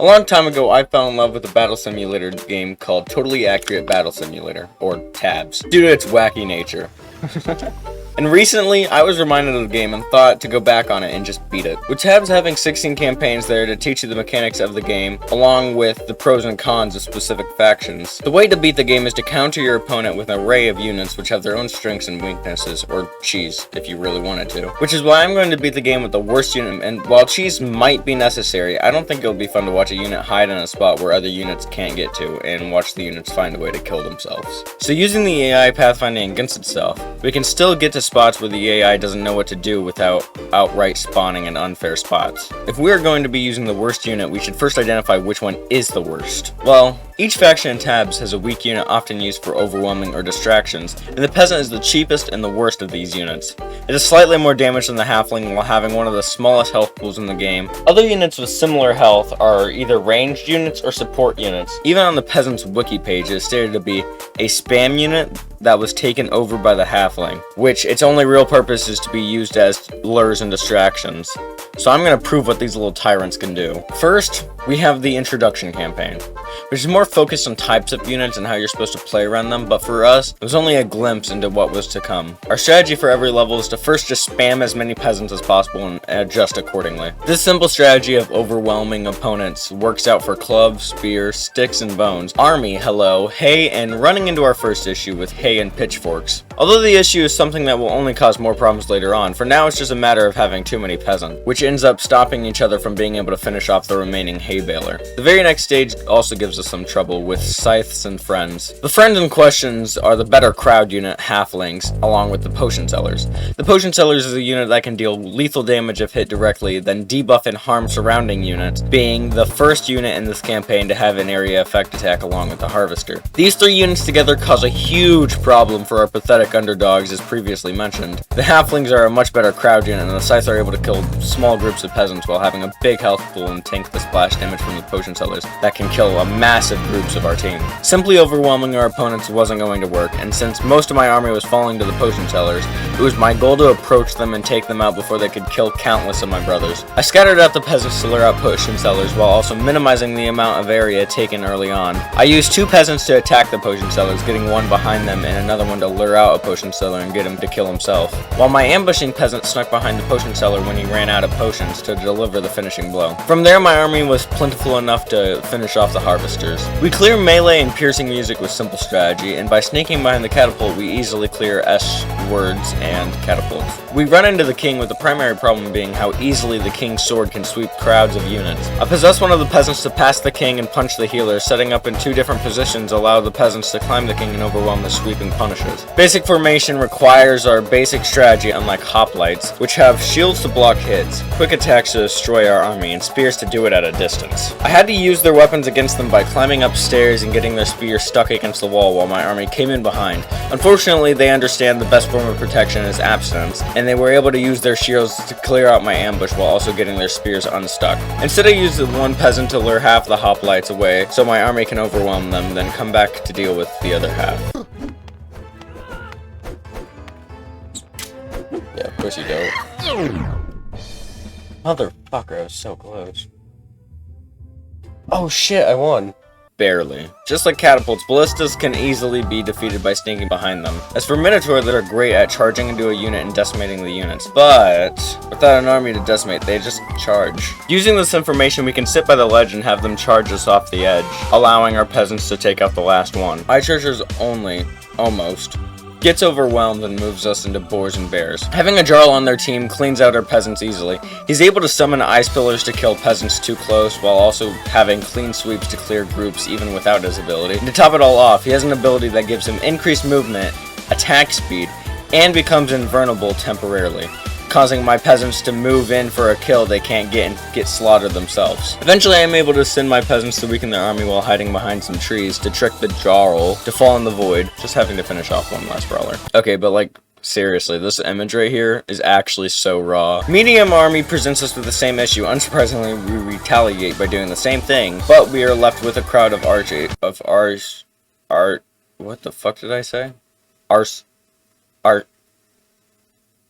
A long time ago, I fell in love with a battle simulator game called Totally Accurate Battle Simulator, or TABS, due to its wacky nature. And recently, I was reminded of the game and thought to go back on it and just beat it. With TABS having 16 campaigns there to teach you the mechanics of the game, along with the pros and cons of specific factions, the way to beat the game is to counter your opponent with an array of units which have their own strengths and weaknesses, or cheese, if you really wanted to. Which is why I'm going to beat the game with the worst unit, and while cheese might be necessary, I don't think it'll be fun to watch a unit hide in a spot where other units can't get to, and watch the units find a way to kill themselves. So using the AI pathfinding against itself, we can still get to spots where the AI doesn't know what to do without outright spawning in unfair spots. If we are going to be using the worst unit, we should first identify which one is the worst. Well, each faction in TABS has a weak unit often used for overwhelming or distractions, and the peasant is the cheapest and the worst of these units. It is slightly more damage than the halfling while having one of the smallest health pools in the game. Other units with similar health are either ranged units or support units. Even on the peasant's wiki page it is stated to be a spam unit that was taken over by the halfling, which its only real purpose is to be used as lures and distractions. So I'm going to prove what these little tyrants can do. First, we have the introduction campaign, which is more focused on types of units and how you're supposed to play around them, but for us, it was only a glimpse into what was to come. Our strategy for every level is to first just spam as many peasants as possible and adjust accordingly. This simple strategy of overwhelming opponents works out for clubs, spears, sticks, and bones, army, hello, hay, and running into our first issue with hay and pitchforks. Although the issue is something that will only cause more problems later on, for now it's just a matter of having too many peasants, which ends up stopping each other from being able to finish off the remaining hay baler. The very next stage also gives us some trouble with scythes and friends. The friends in questions are the better crowd unit, halflings, along with the potion sellers. The potion sellers is a unit that can deal lethal damage if hit directly, then debuff and harm surrounding units, being the first unit in this campaign to have an area effect attack along with the harvester. These three units together cause a huge problem for our pathetic underdogs as previously mentioned. The halflings are a much better crowd unit, and the scythes are able to kill small groups of peasants while having a big health pool and tank the splash damage from the potion sellers that can kill a massive groups of our team. Simply overwhelming our opponents wasn't going to work, and since most of my army was falling to the potion sellers, it was my goal to approach them and take them out before they could kill countless of my brothers. I scattered out the peasants to lure out potion sellers while also minimizing the amount of area taken early on. I used two peasants to attack the potion sellers, getting one behind them and another one to lure out a potion seller and get him to kill himself, while my ambushing peasant snuck behind the potion seller when he ran out of potions to deliver the finishing blow. From there, my army was plentiful enough to finish off the harvesters. We clear melee and piercing music with simple strategy, and by sneaking behind the catapult we easily clear S words and catapults. We run into the king with the primary problem being how easily the king's sword can sweep crowds of units. I possess one of the peasants to pass the king and punch the healer, setting up in two different positions allow the peasants to climb the king and overwhelm the sweeping punishes. Basic formation requires our basic strategy unlike hoplites, which have shields to block hits, quick attacks to destroy our army, and spears to do it at a distance. I had to use their weapons against them by climbing upstairs and getting their spears stuck against the wall while my army came in behind. Unfortunately, they understand the best form of protection is abstinence, and they were able to use their shields to clear out my ambush while also getting their spears unstuck. Instead I used one peasant to lure half the hoplites away so my army can overwhelm them, then come back to deal with the other half. Yeah, of course you don't. Motherfucker, I was so close. Oh shit, I won. Barely. Just like catapults, ballistas can easily be defeated by sneaking behind them. As for Minotaur, that are great at charging into a unit and decimating the units, but without an army to decimate, they just charge. Using this information, we can sit by the ledge and have them charge us off the edge, allowing our peasants to take out the last one. My charger's only, almost, gets overwhelmed and moves us into boars and bears. Having a Jarl on their team cleans out our peasants easily. He's able to summon ice pillars to kill peasants too close, while also having clean sweeps to clear groups even without his ability. And to top it all off, he has an ability that gives him increased movement, attack speed, and becomes invulnerable temporarily, causing my peasants to move in for a kill they can't get and get slaughtered themselves. Eventually I am able to send my peasants to weaken their army while hiding behind some trees to trick the Jarl to fall in the void, just having to finish off one last brawler. Okay, but like, seriously, this image right here is actually so raw. Medium army presents us with the same issue. Unsurprisingly, we retaliate by doing the same thing, but we are left with a crowd of what the fuck did I say?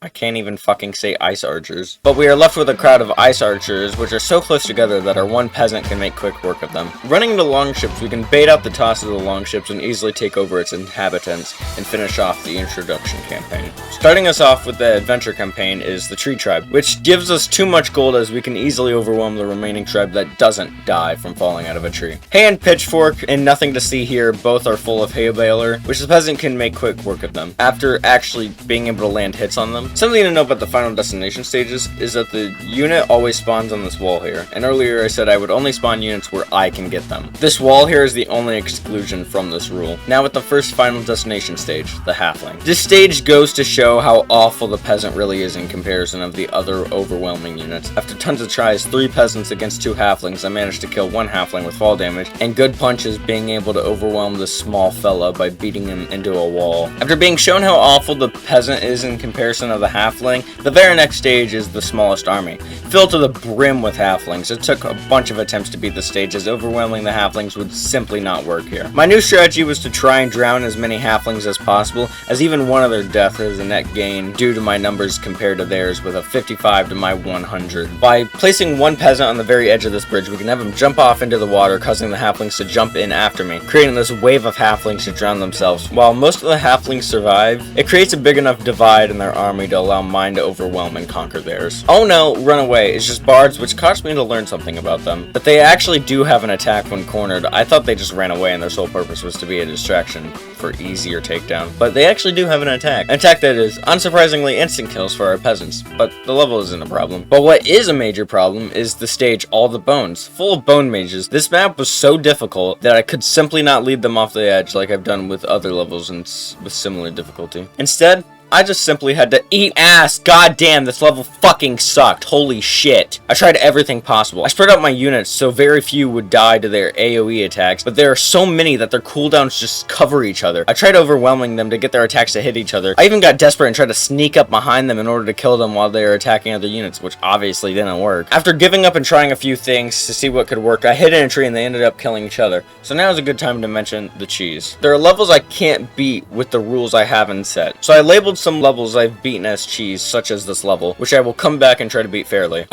I can't even fucking say ice archers. But we are left with a crowd of ice archers, which are so close together that our one peasant can make quick work of them. Running into longships, we can bait out the tosses of the longships and easily take over its inhabitants and finish off the introduction campaign. Starting us off with the adventure campaign is the tree tribe, which gives us too much gold as we can easily overwhelm the remaining tribe that doesn't die from falling out of a tree. Hay and pitchfork and nothing to see here both are full of hay baler, which the peasant can make quick work of them after actually being able to land hits on them. Something to know about the final destination stages is that the unit always spawns on this wall here, and earlier I said I would only spawn units where I can get them. This wall here is the only exclusion from this rule. Now with the first final destination stage, the halfling. This stage goes to show how awful the peasant really is in comparison of the other overwhelming units. After tons of tries, 3 peasants against 2 halflings, I managed to kill 1 halfling with fall damage, and good punches being able to overwhelm this small fella by beating him into a wall. After being shown how awful the peasant is in comparison of the halfling, the very next stage is the smallest army. Filled to the brim with halflings, it took a bunch of attempts to beat the stage as overwhelming the halflings would simply not work here. My new strategy was to try and drown as many halflings as possible, as even one of their deaths is a net gain due to my numbers compared to theirs with a 55 to my 100. By placing one peasant on the very edge of this bridge, we can have him jump off into the water, causing the halflings to jump in after me, creating this wave of halflings to drown themselves. While most of the halflings survive, it creates a big enough divide in their army to allow mine to overwhelm and conquer theirs. Oh no, run away. It's just bards, which caused me to learn something about them. But they actually do have an attack when cornered. I thought they just ran away and their sole purpose was to be a distraction for easier takedown. But they actually do have an attack. An attack that is, unsurprisingly, instant kills for our peasants. But the level isn't a problem. But what is a major problem is the stage All the Bones, full of bone mages. This map was so difficult that I could simply not lead them off the edge like I've done with other levels and with similar difficulty. Instead, I just simply had to eat ass. God damn, this level fucking sucked. Holy shit. I tried everything possible. I spread out my units so very few would die to their AoE attacks, but there are so many that their cooldowns just cover each other. I tried overwhelming them to get their attacks to hit each other. I even got desperate and tried to sneak up behind them in order to kill them while they were attacking other units, which obviously didn't work. After giving up and trying a few things to see what could work, I hid in a tree and they ended up killing each other. So now is a good time to mention the cheese. There are levels I can't beat with the rules I haven't set. So I labeled some levels I've beaten as cheese, such as this level, which I will come back and try to beat fairly.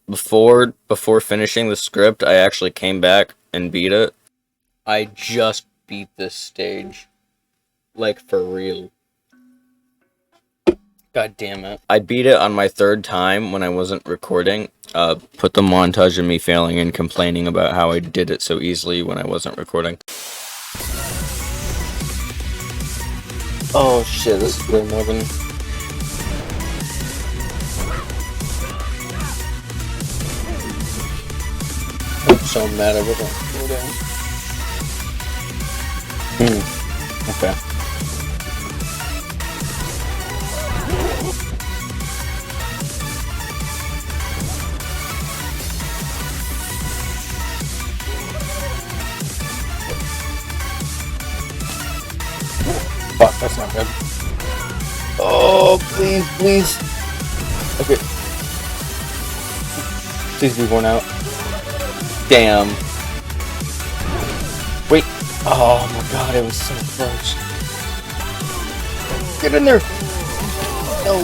Before finishing the script, I actually came back and beat it. I just beat this stage. Like, for real. God damn it. I beat it on my 3rd time when I wasn't recording. Put the montage of me failing and complaining about how I did it so easily when I wasn't recording. Oh shit, this is way more than... I'm so mad I wasn't recording. Okay. Fuck, that's not good. Oh, please, please. Okay. Please be worn out. Damn. Wait. Oh my god, it was so close. Get in there. No.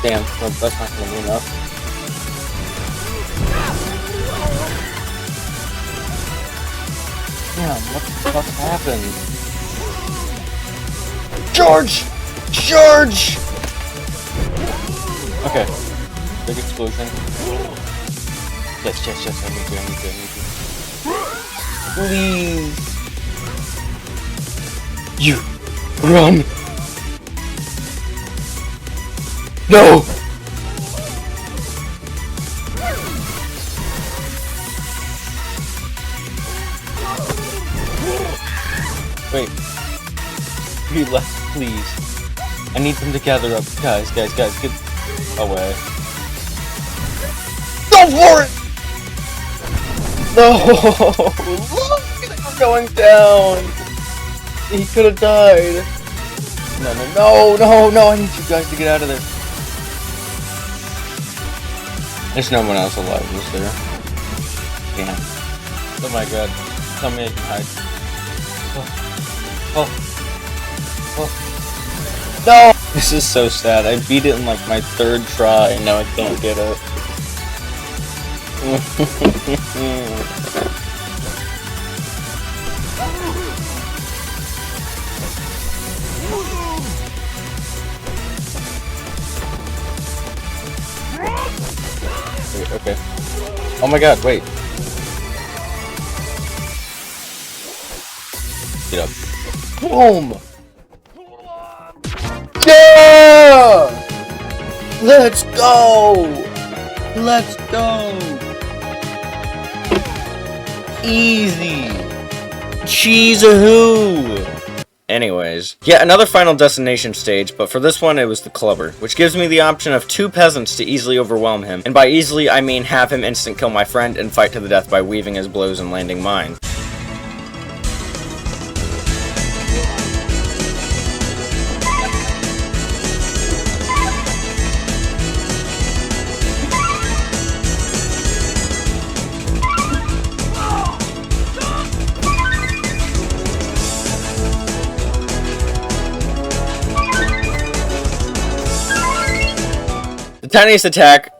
Damn, well, that's not gonna be enough. Damn, what the fuck happened? George! George! Okay. Big explosion. Yes, I need to. Please! You! Run! No! Wait. Be left, please. I need them to gather up. Guys, get away. Go for it! No! Look! We're going down! He could have died. No, I need you guys to get out of there. There's no one else alive, is there? Damn. Oh my god. Tell me I can hide. Oh. Oh. Oh. No! This is so sad. I beat it in like my 3rd try and now I can't get it. Wait, okay. Oh my god, wait. Get up. Boom! Yeah! Let's go! Let's go! Easy! Cheese-a-hoo! Anyways, yet another final destination stage, but for this one it was the clubber, which gives me the option of 2 peasants to easily overwhelm him, and by easily I mean have him instant kill my friend and fight to the death by weaving his blows and landing mine. The tiniest attack...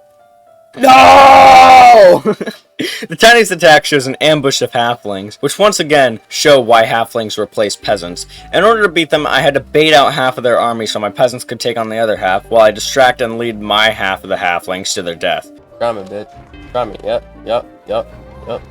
No! The tiniest attack shows an ambush of halflings, which once again show why halflings replace peasants. In order to beat them, I had to bait out half of their army so my peasants could take on the other half, while I distract and lead my half of the halflings to their death. Try me, bitch. Try me. Yep.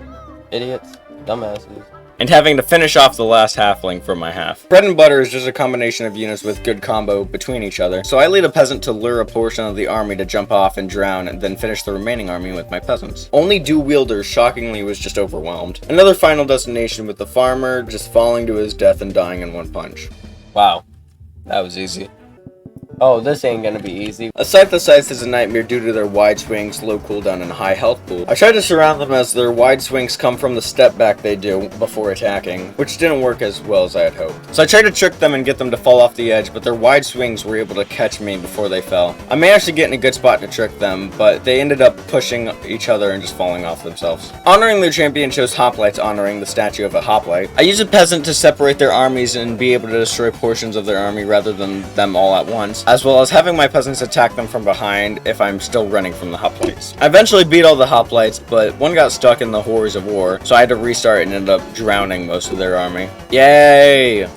Idiots. Dumbasses. And having to finish off the last halfling for my half. Bread and butter is just a combination of units with good combo between each other, so I lead a peasant to lure a portion of the army to jump off and drown, and then finish the remaining army with my peasants. Only Wielder shockingly was just overwhelmed. Another final destination with the farmer just falling to his death and dying in one punch. Wow. That was easy. Oh, this ain't gonna be easy. A Scythe of Scythes is a nightmare due to their wide swings, low cooldown, and high health pool. I tried to surround them as their wide swings come from the step back they do before attacking, which didn't work as well as I had hoped. So I tried to trick them and get them to fall off the edge, but their wide swings were able to catch me before they fell. I managed to get in a good spot to trick them, but they ended up pushing each other and just falling off themselves. Honoring their champion chose hoplites honoring the statue of a hoplite. I used a peasant to separate their armies and be able to destroy portions of their army rather than them all at once, as well as having my peasants attack them from behind if I'm still running from the hoplites. I eventually beat all the hoplites, but one got stuck in the horrors of war, so I had to restart and ended up drowning most of their army. Yay!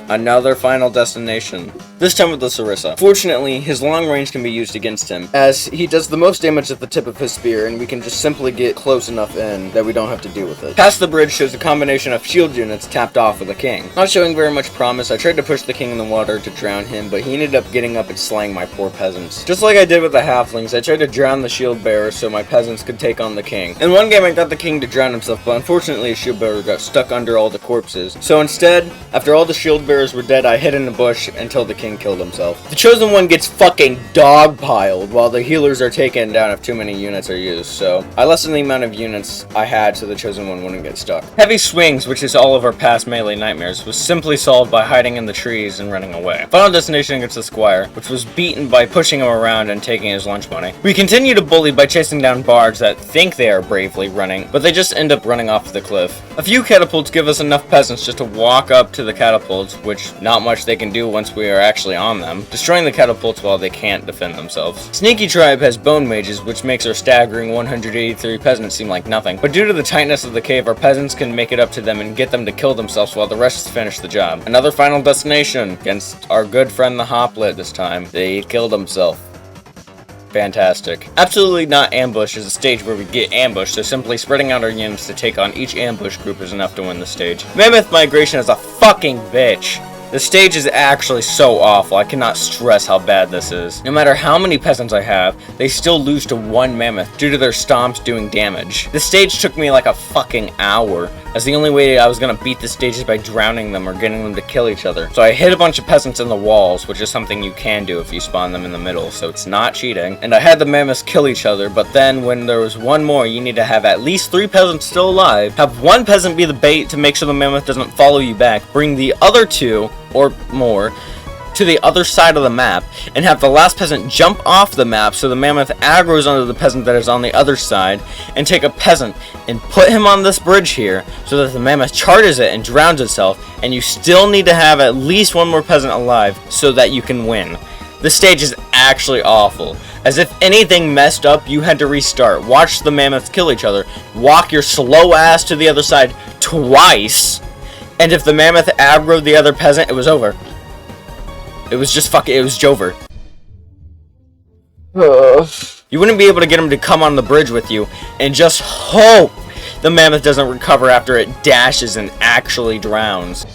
Another final destination. This time with the Sarissa. Fortunately, his long range can be used against him, as he does the most damage at the tip of his spear, and we can just simply get close enough in that we don't have to deal with it. Past the bridge shows a combination of shield units tapped off with a king. Not showing very much promise, I tried to push the king in the water to drown him, but he ended up getting up and slaying my poor peasants. Just like I did with the halflings, I tried to drown the shield bearer so my peasants could take on the king. In one game I got the king to drown himself, but unfortunately his shield bearer got stuck under all the corpses. So instead, after all the shield bearers were dead, I hid in a bush until the king killed himself. The chosen one gets fucking dogpiled while the healers are taken down if too many units are used, so I lessened the amount of units I had so the chosen one wouldn't get stuck. Heavy swings, which is all of our past melee nightmares, was simply solved by hiding in the trees and running away. Final destination against the squire, which was beaten by pushing him around and taking his lunch money. We continue to bully by chasing down bards that think they are bravely running, but they just end up running off the cliff. A few catapults give us enough peasants just to walk up to the catapults, which not much they can do once we are actually on them, destroying the catapults while they can't defend themselves. Sneaky Tribe has bone mages, which makes our staggering 183 peasants seem like nothing, but due to the tightness of the cave, our peasants can make it up to them and get them to kill themselves while the rest finish the job. Another final destination against our good friend the Hoplet this time. They killed himself. Fantastic. Absolutely Not Ambush is a stage where we get ambushed, so simply spreading out our units to take on each ambush group is enough to win the stage. Mammoth Migration is a fucking bitch. The stage is actually so awful, I cannot stress how bad this is. No matter how many peasants I have, they still lose to one mammoth due to their stomps doing damage. This stage took me like a fucking hour, as the only way I was gonna beat this stage is by drowning them or getting them to kill each other. So I hit a bunch of peasants in the walls, which is something you can do if you spawn them in the middle, so it's not cheating. And I had the mammoths kill each other, but then when there was one more, you need to have at least 3 peasants still alive, have one peasant be the bait to make sure the mammoth doesn't follow you back, bring the other 2 or more to the other side of the map and have the last peasant jump off the map so the mammoth aggroes onto the peasant that is on the other side, and take a peasant and put him on this bridge here so that the mammoth charges it and drowns itself, and you still need to have at least one more peasant alive so that you can win. This stage is actually awful. As if anything messed up, you had to restart. Watch the mammoths kill each other. Walk your slow ass to the other side twice. And if the mammoth aggroed the other peasant, it was over. It was just it was Jover. You wouldn't be able to get him to come on the bridge with you and just hope the mammoth doesn't recover after it dashes and actually drowns.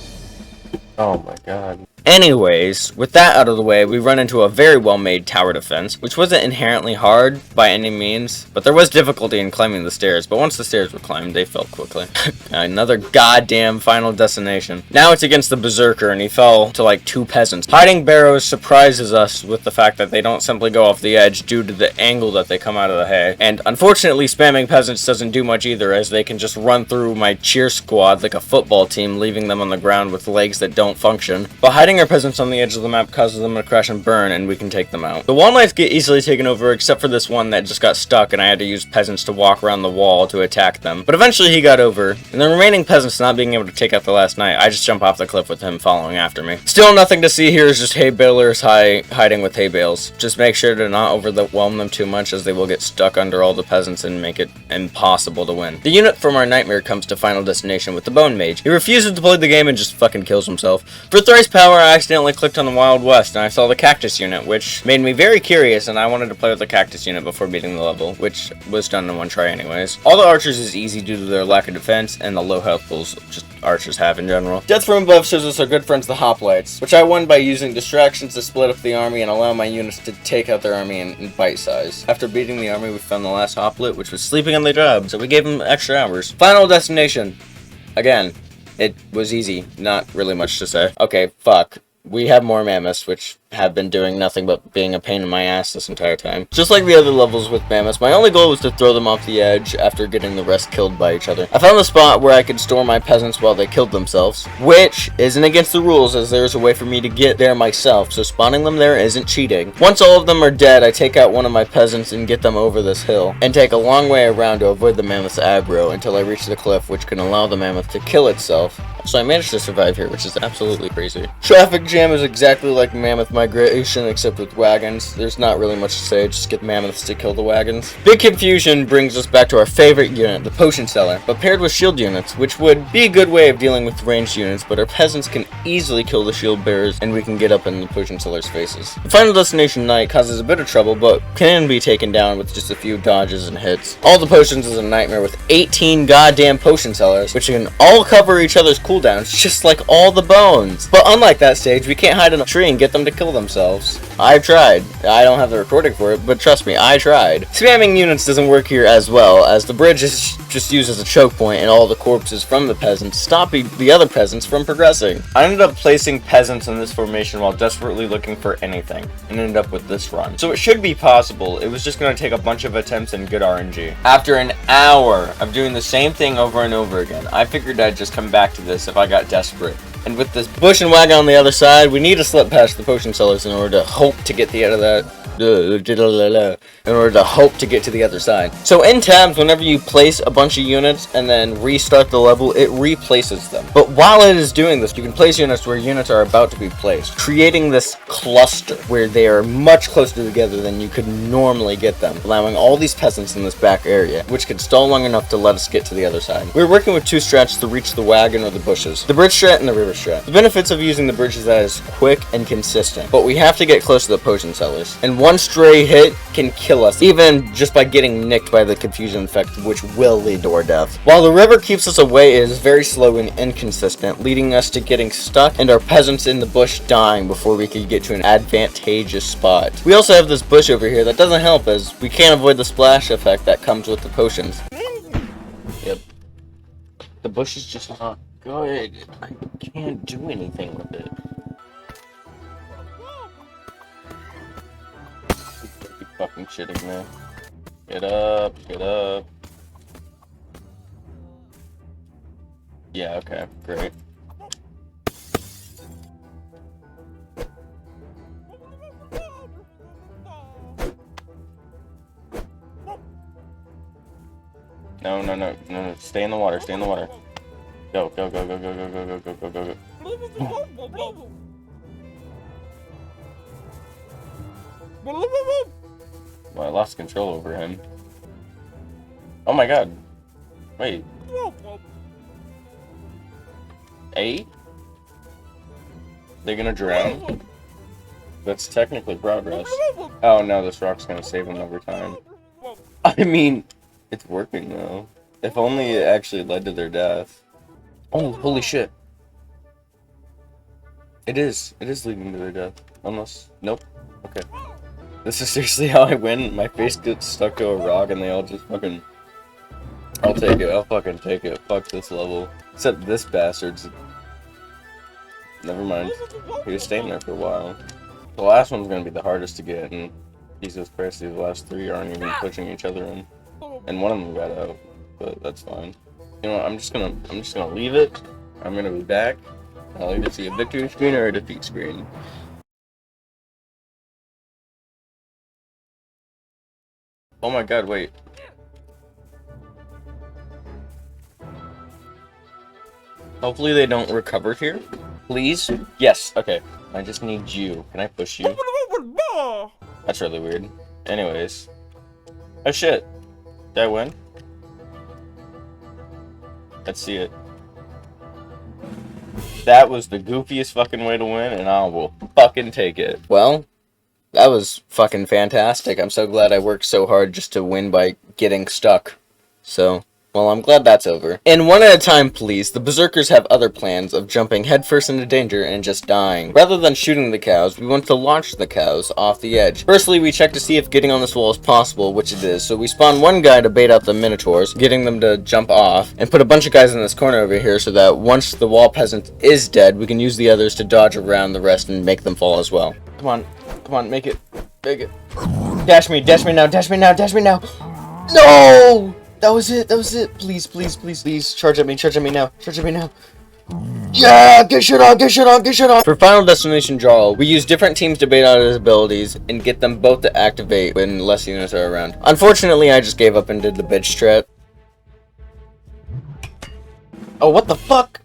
Oh my god. Anyways, with that out of the way, we run into a very well-made tower defense, which wasn't inherently hard by any means, but there was difficulty in climbing the stairs, but once the stairs were climbed, they fell quickly. Another goddamn final destination. Now it's against the Berserker, and he fell to like 2 peasants. Hiding barrows surprises us with the fact that they don't simply go off the edge due to the angle that they come out of the hay, and unfortunately spamming peasants doesn't do much either, as they can just run through my cheer squad like a football team, leaving them on the ground with legs that don't function. But hiding our peasants on the edge of the map causes them to crash and burn, and we can take them out. The wall knights get easily taken over, except for this one that just got stuck, and I had to use peasants to walk around the wall to attack them. But eventually he got over, and the remaining peasants not being able to take out the last knight, I just jump off the cliff with him following after me. Still nothing to see here is just hay balers hiding with hay bales. Just make sure to not overwhelm them too much, as they will get stuck under all the peasants and make it impossible to win. The unit from our nightmare comes to final destination with the bone mage. He refuses to play the game and just fucking kills himself. For thrice power, I accidentally clicked on the Wild West, and I saw the cactus unit, which made me very curious, and I wanted to play with the cactus unit before beating the level, which was done in one try anyways. All the archers is easy due to their lack of defense and the low health pools just archers have in general. Death from above shows us our good friends the hoplites, which I won by using distractions to split up the army and allow my units to take out their army in bite size. After beating the army, we found the last hoplit, which was sleeping on the job, so we gave him extra hours. Final destination. Again, it was easy, not really much to say. Okay, fuck. We have more mammoths, which have been doing nothing but being a pain in my ass this entire time. Just like the other levels with mammoths, my only goal was to throw them off the edge after getting the rest killed by each other. I found the spot where I could store my peasants while they killed themselves, which isn't against the rules, as there's a way for me to get there myself, so spawning them there isn't cheating. Once all of them are dead, I take out one of my peasants and get them over this hill, and take a long way around to avoid the mammoth's aggro until I reach the cliff, which can allow the mammoth to kill itself. So I managed to survive here, which is absolutely crazy. Traffic jam is exactly like mammoth migration, except with wagons. There's not really much to say, just get mammoths to kill the wagons. Big confusion brings us back to our favorite unit, the potion seller, but paired with shield units, which would be a good way of dealing with ranged units, but our peasants can easily kill the shield bearers, and we can get up in the potion seller's faces. The final destination knight causes a bit of trouble, but can be taken down with just a few dodges and hits. All the potions is a nightmare with 18 goddamn potion sellers, which can all cover each other's cooldowns, just like all the bones. But unlike that stage, we can't hide in a tree and get them to kill themselves. I've tried. I don't have the recording for it, but trust me, I tried. Spamming units doesn't work here as well, as the bridge is just used as a choke point, and all the corpses from the peasants stop the other peasants from progressing. I ended up placing peasants in this formation while desperately looking for anything, and ended up with this run. So it should be possible. It was just going to take a bunch of attempts and good RNG. After an hour of doing the same thing over and over again, I figured I'd just come back to this if I got desperate. And with this bush and wagon on the other side, we need to slip past the potion sellers in order to hope to get the out of that. In order to hope to get to the other side. So in tabs, whenever you place a bunch of units and then restart the level, it replaces them. But while it is doing this, you can place units where units are about to be placed, creating this cluster where they are much closer together than you could normally get them, allowing all these peasants in this back area, which could stall long enough to let us get to the other side. We're working with 2 strats to reach the wagon or the bushes, the bridge strat and the river strat. The benefits of using the bridge is that it's quick and consistent, but we have to get close to the potion sellers, and one stray hit can kill us, even just by getting nicked by the confusion effect, which will lead to our death. While the river keeps us away, it is very slow and inconsistent, leading us to getting stuck and our peasants in the bush dying before we could get to an advantageous spot. We also have this bush over here that doesn't help, as we can't avoid the splash effect that comes with the potions. Yep. The bush is just not good. I can't do anything with it. Fucking shitting me. Get up, get up. Yeah, okay, great. No, no, no, no, no. Stay in the water. Stay in the water. Go, go, go, go, go, go, go, go, go, go, go. Well, I lost control over him. Oh my god. Wait. 8? They're gonna drown? That's technically progress. Oh no, this rock's gonna save them over time. I mean, it's working though. If only it actually led to their death. Oh, holy shit. It is leading to their death. Unless, nope. Okay. This is seriously how I win. My face gets stuck to a rock and they all just fucking... I'll take it. I'll fucking take it. Fuck this level. Except this bastard's... Never mind. He was staying there for a while. The last one's gonna be the hardest to get, and Jesus Christ, these last 3 aren't even pushing each other in. And one of them got out, but that's fine. You know what, I'm just gonna leave it. I'm gonna be back. I'll either see a victory screen or a defeat screen. Oh my god, wait. Hopefully they don't recover here. Please? Yes, okay. I just need you. Can I push you? That's really weird. Anyways. Oh shit. Did I win? Let's see it. That was the goofiest fucking way to win, and I will fucking take it. Well, that was fucking fantastic. I'm so glad I worked so hard just to win by getting stuck. So, well, I'm glad that's over. And one at a time, please. The berserkers have other plans of jumping headfirst into danger and just dying. Rather than shooting the cows, we want to launch the cows off the edge. Firstly, we check to see if getting on this wall is possible, which it is. So we spawn one guy to bait out the minotaurs, getting them to jump off, and put a bunch of guys in this corner over here so that once the wall peasant is dead, we can use the others to dodge around the rest and make them fall as well. Come on. Come on, make it. Make it. Dash me now, dash me now, dash me now. No! That was it, Please, please, please, please. Charge at me now, charge at me now. Yeah! Get shit on, get shit on, get shit on! For Final Destination Jarl, we use different teams to bait out his abilities and get them both to activate when less units are around. Unfortunately, I just gave up and did the bitch strat. Oh, what the fuck?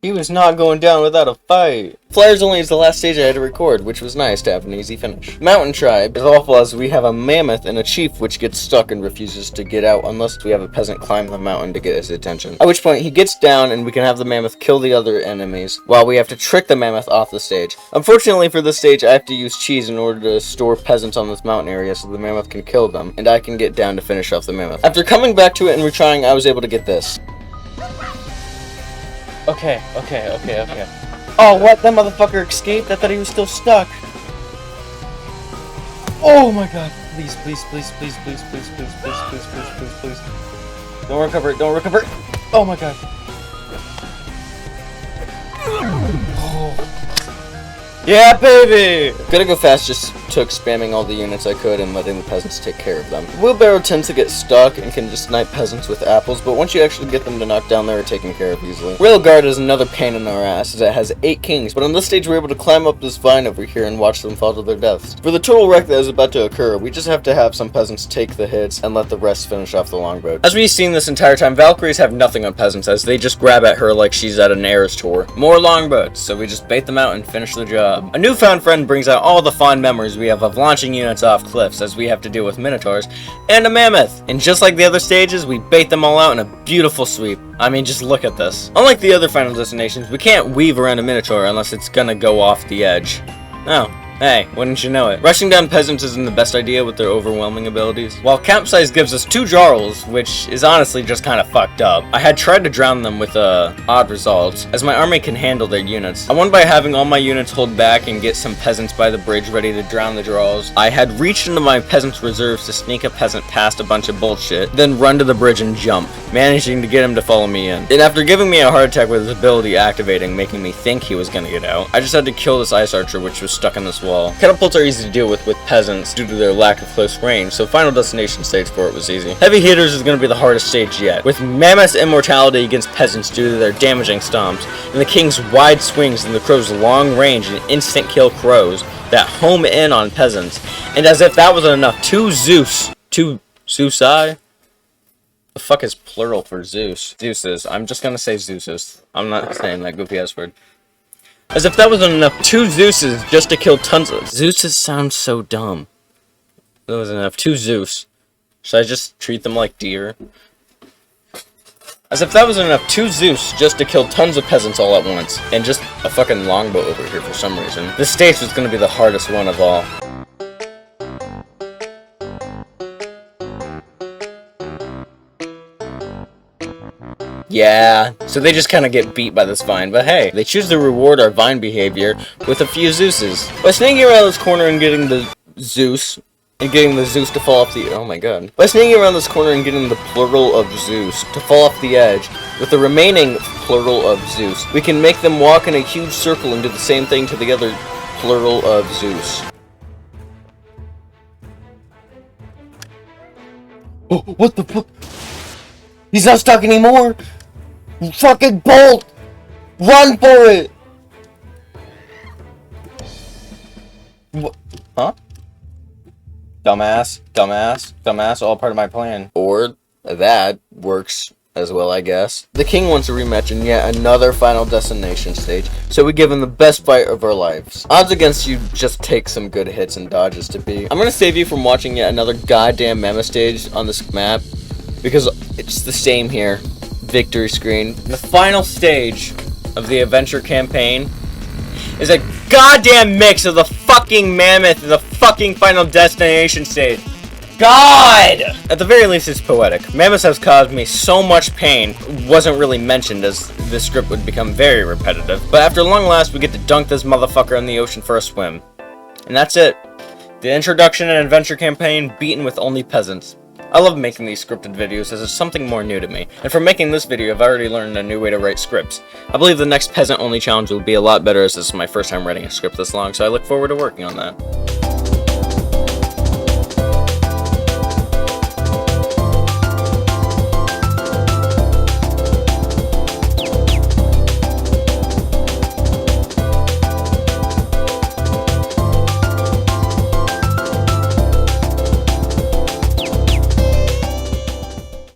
He was not going down without a fight. Flyers Only is the last stage I had to record, which was nice to have an easy finish. Mountain Tribe is awful as we have a mammoth and a chief which gets stuck and refuses to get out unless we have a peasant climb the mountain to get his attention. At which point he gets down and we can have the mammoth kill the other enemies while we have to trick the mammoth off the stage. Unfortunately for this stage I have to use cheese in order to store peasants on this mountain area so the mammoth can kill them and I can get down to finish off the mammoth. After coming back to it and retrying, I was able to get this. Okay. Oh, what? That motherfucker escaped? I thought he was still stuck. Oh my god. Please. Don't recover it. Oh my god. Oh. Yeah, baby! Gotta Go Fast just took spamming all the units I could and letting the peasants take care of them. Wheelbarrow tends to get stuck and can just snipe peasants with apples, but once you actually get them to knock down, they're taken care of easily. Railguard is another pain in our ass, as it has 8 kings, but on this stage we're able to climb up this vine over here and watch them fall to their deaths. For the total wreck that is about to occur, we just have to have some peasants take the hits and let the rest finish off the longboat. As we've seen this entire time, Valkyries have nothing on peasants, as they just grab at her like she's at an Eras tour. More longboats, so we just bait them out and finish the job. A newfound friend brings out all the fond memories we have of launching units off cliffs, as we have to deal with minotaurs and a mammoth. And just like the other stages, we bait them all out in a beautiful sweep. I mean, just look at this. Unlike the other Final Destinations, we can't weave around a minotaur unless it's gonna go off the edge. Oh. Hey, wouldn't you know it? Rushing down peasants isn't the best idea with their overwhelming abilities. While Campsize gives us 2 jarls, which is honestly just kind of fucked up, I had tried to drown them with odd results, as my army can handle their units. I won by having all my units hold back and get some peasants by the bridge ready to drown the jarls. I had reached into my peasants' reserves to sneak a peasant past a bunch of bullshit, then run to the bridge and jump, managing to get him to follow me in. And after giving me a heart attack with his ability activating, making me think he was gonna get out, I just had to kill this ice archer which was stuck in this wall. Catapults are easy to deal with peasants due to their lack of close range, so Final Destination stage 4 was easy. Heavy hitters is going to be the hardest stage yet, with Mammoth's immortality against peasants due to their damaging stomps, and the king's wide swings and the crow's long range and instant kill crows that home in on peasants. And as if that wasn't enough, two Zeus Zeusai? The fuck is plural for Zeus? Zeuses. I'm just gonna say Zeuses. I'm not saying that goofy ass word. As if that wasn't enough, 2 Zeuses just to kill tons of... Zeuses sound so dumb. That wasn't enough. 2 Zeus. Should I just treat them like deer? As if that wasn't enough, 2 Zeus just to kill tons of peasants all at once. And just a fucking longbow over here for some reason. This stage was gonna be the hardest one of all. Yeah, so they just kind of get beat by this vine, but hey, they choose to reward our vine behavior with a few Zeuses. By sneaking around this corner and getting the Zeus, to fall off the... Oh my god. By sneaking around this corner and getting the plural of Zeus to fall off the edge, with the remaining plural of Zeus, we can make them walk in a huge circle and do the same thing to the other plural of Zeus. Oh, what the fuck? He's not stuck anymore! Fucking bolt! Run for it! What? Huh? Dumbass, all part of my plan. Or that works as well, I guess. The king wants a rematch in yet another final destination stage, so we give him the best fight of our lives. Odds against you just take some good hits and dodges to beat. I'm gonna save you from watching yet another goddamn mammoth stage on this map, because it's the same here. Victory screen. The final stage of the adventure campaign is a goddamn mix of the fucking mammoth and the fucking final destination stage. God! At the very least, it's poetic. Mammoths has caused me so much pain, wasn't really mentioned as this script would become very repetitive. But after long last, we get to dunk this motherfucker in the ocean for a swim. And that's it. The introduction and adventure campaign beaten with only peasants. I love making these scripted videos as it's something more new to me, and from making this video I've already learned a new way to write scripts. I believe the next peasant only challenge will be a lot better as this is my first time writing a script this long, so I look forward to working on that.